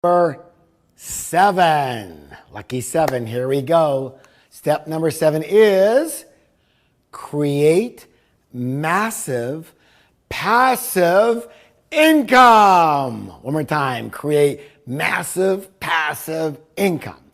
Number 7. Lucky 7. Here we go. Step number 7 is create massive passive income. One more time. Create massive passive income.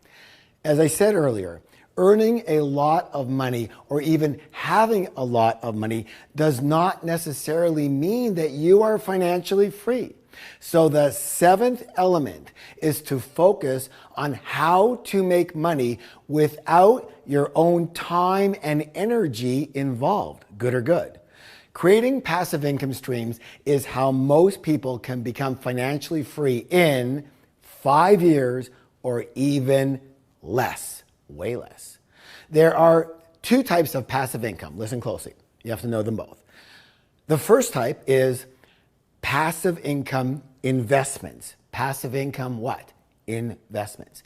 As I said earlier, earning a lot of money or even having a lot of money does not necessarily mean that you are financially free. So the 7th element is to focus on how to make money without your own time and energy involved, good or good. Creating passive income streams is how most people can become financially free in 5 years or even less, way less. There are 2 types of passive income. Listen closely. You have to know them both. The first type is passive income investments. Passive income what? Investments.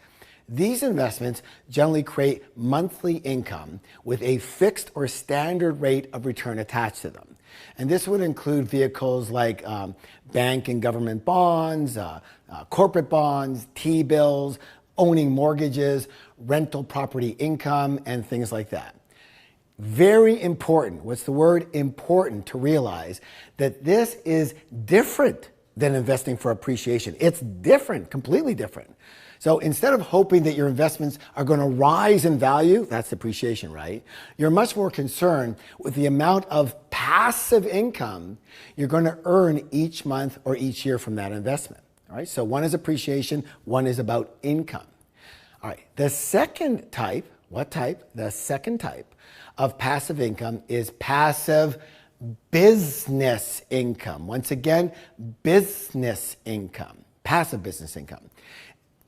These investments generally create monthly income with a fixed or standard rate of return attached to them. And this would include vehicles like bank and government bonds, corporate bonds, T-bills, owning mortgages, rental property income, and things like that. Very important, what's the word? Important to realize that this is different than investing for appreciation. It's different, completely different. So instead of hoping that your investments are going to rise in value, that's appreciation, right? You're much more concerned with the amount of passive income you're going to earn each month or each year from that investment. All right, so one is appreciation, one is about income. All right, the second type, what type? The second type of passive income is passive business income. Once again, business income, passive business income.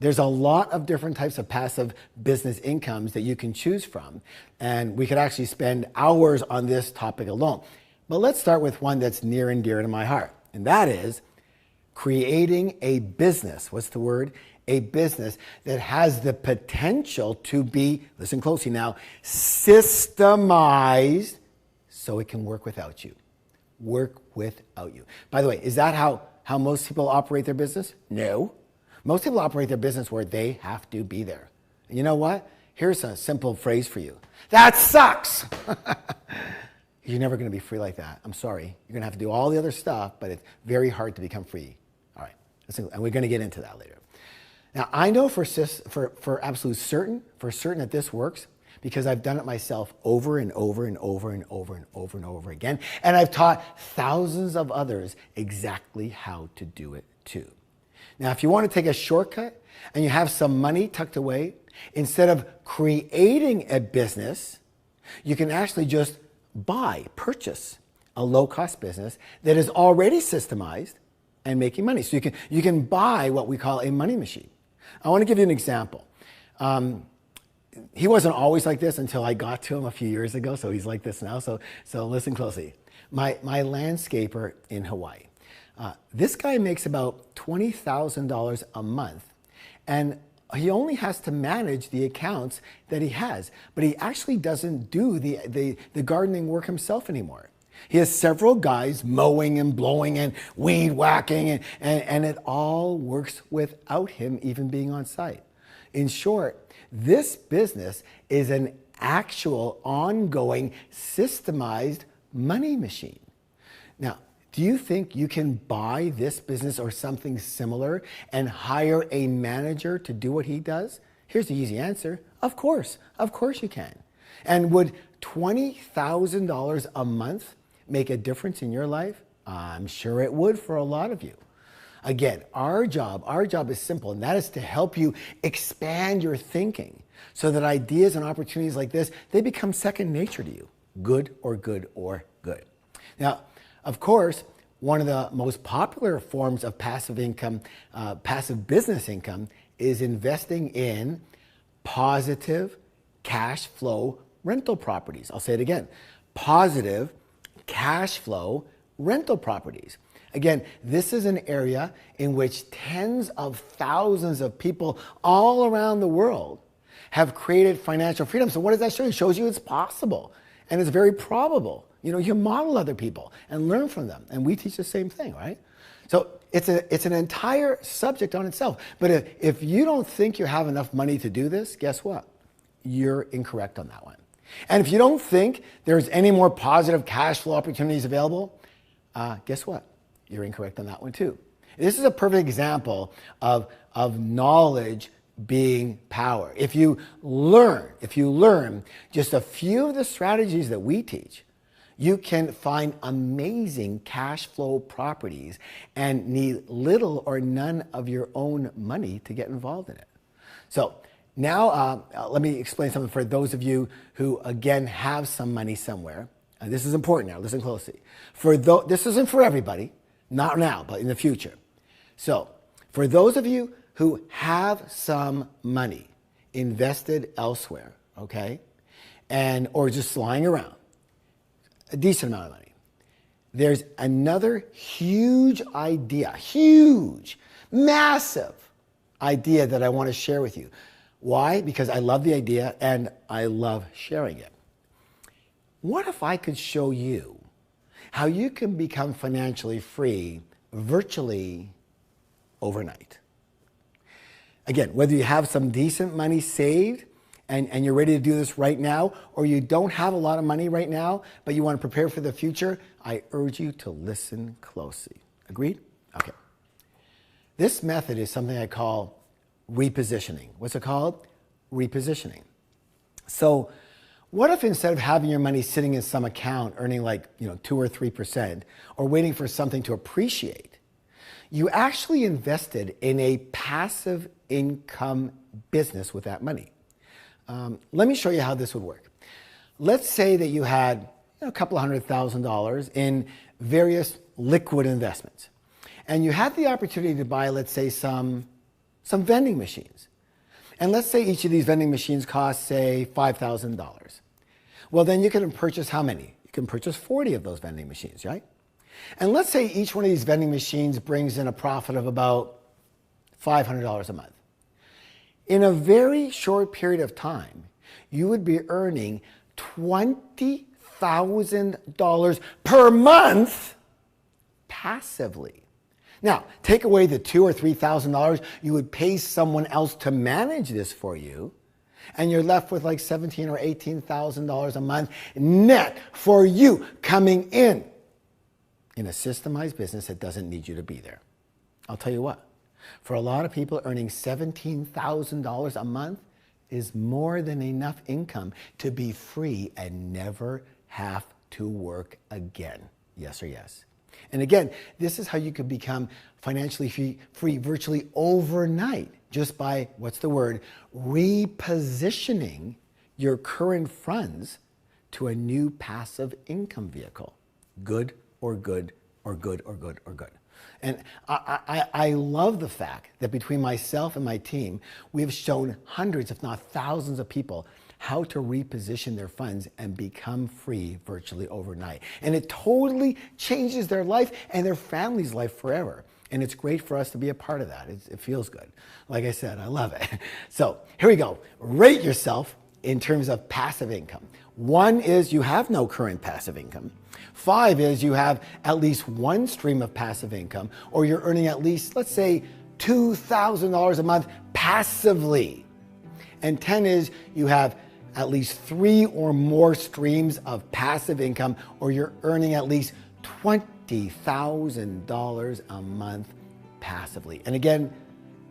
There's a lot of different types of passive business incomes that you can choose from, and we could actually spend hours on this topic alone. But let's start with one that's near and dear to my heart, and that is creating a business. What's the word? A business that has the potential to be, listen closely now, systemized so it can work without you. Work without you. By the way, is that how most people operate their business? No. Most people operate their business where they have to be there. And you know what? Here's a simple phrase for you. That sucks! You're never going to be free like that. I'm sorry. You're going to have to do all the other stuff, but it's very hard to become free. All right. And we're going to get into that later. Now, I know for absolute certain that this works because I've done it myself over and over and over and over and over and over again. And I've taught thousands of others exactly how to do it too. Now, if you want to take a shortcut and you have some money tucked away, instead of creating a business, you can actually just purchase a low-cost business that is already systemized and making money. So you can buy what we call a money machine. I want to give you an example. He wasn't always like this until I got to him a few years ago, so he's like this now. So listen closely. My landscaper in Hawaii. This guy makes about $20,000 a month, and he only has to manage the accounts that he has, but he actually doesn't do the gardening work himself anymore. He has several guys mowing and blowing and weed whacking, and it all works without him even being on site. In short, this business is an actual, ongoing, systemized money machine. Now, do you think you can buy this business or something similar and hire a manager to do what he does? Here's the easy answer. Of course you can. And would $20,000 a month make a difference in your life? I'm sure it would for a lot of you. Again, our job is simple, and that is to help you expand your thinking so that ideas and opportunities like this, they become second nature to you, good or good or good. Now, of course, one of the most popular forms of passive income, passive business income, is investing in positive cash flow rental properties. I'll say it again, positive cash flow rental properties. Again, this is an area in which tens of thousands of people all around the world have created financial freedom. So what does that show you? It shows you it's possible, and it's very probable. You know, you model other people and learn from them, and we teach the same thing, right? So it's an entire subject on itself. But if you don't think you have enough money to do this, guess what? You're incorrect on that one. And if you don't think there's any more positive cash flow opportunities available, guess what? You're incorrect on that one too. This is a perfect example of knowledge being power. If you learn just a few of the strategies that we teach, you can find amazing cash flow properties and need little or none of your own money to get involved in it. So now let me explain something for those of you who, again, have some money somewhere. And this is important now, listen closely. This isn't for everybody, not now, but in the future. So for those of you who have some money invested elsewhere, okay, or just lying around, a decent amount of money, there's another huge idea, massive idea that I want to share with you. Why? Because I love the idea and I love sharing it. What if I could show you how you can become financially free virtually overnight? Again, whether you have some decent money saved and you're ready to do this right now, or you don't have a lot of money right now, but you want to prepare for the future, I urge you to listen closely. Agreed? Okay. This method is something I call repositioning. What's it called? Repositioning. So what if instead of having your money sitting in some account earning 2 or 3% or waiting for something to appreciate, you actually invested in a passive income business with that money? Let me show you how this would work. Let's say that you had a couple of $100,000 in various liquid investments, and you had the opportunity to buy, let's say, some vending machines. And let's say each of these vending machines cost, say, $5,000. Well, then you can purchase how many? You can purchase 40 of those vending machines, right? And let's say each one of these vending machines brings in a profit of about $500 a month. In a very short period of time, you would be earning $20,000 per month passively. Now, take away the $2,000 or $3,000 you would pay someone else to manage this for you, and you're left with like $17,000 or $18,000 a month net for you coming in a systemized business that doesn't need you to be there. I'll tell you what, for a lot of people, earning $17,000 a month is more than enough income to be free and never have to work again. Yes or yes? And again, this is how you could become financially free virtually overnight, just by, what's the word, repositioning your current funds to a new passive income vehicle. Good or good or good or good or good. And I love the fact that between myself and my team, we have shown hundreds, if not thousands of people how to reposition their funds and become free virtually overnight. And it totally changes their life and their family's life forever. And it's great for us to be a part of that. It feels good. Like I said, I love it. So here we go. Rate yourself in terms of passive income. 1 is you have no current passive income. 5 is you have at least one stream of passive income, or you're earning at least, let's say, $2,000 a month passively. And 10 is you have at least 3 or more streams of passive income, or you're earning at least $20,000 a month passively. And again,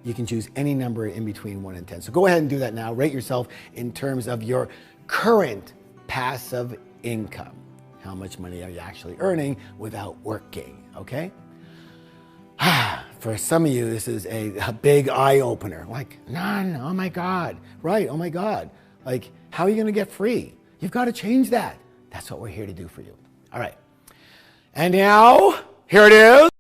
you can choose any number in between 1 and 10. So go ahead and do that now. Rate yourself in terms of your current passive income. How much money are you actually earning without working, okay? For some of you, this is a big eye-opener. Like, none, oh my God. Right, oh my God. Like, how are you gonna get free? You've got to change that. That's what we're here to do for you. All right. And now, here it is.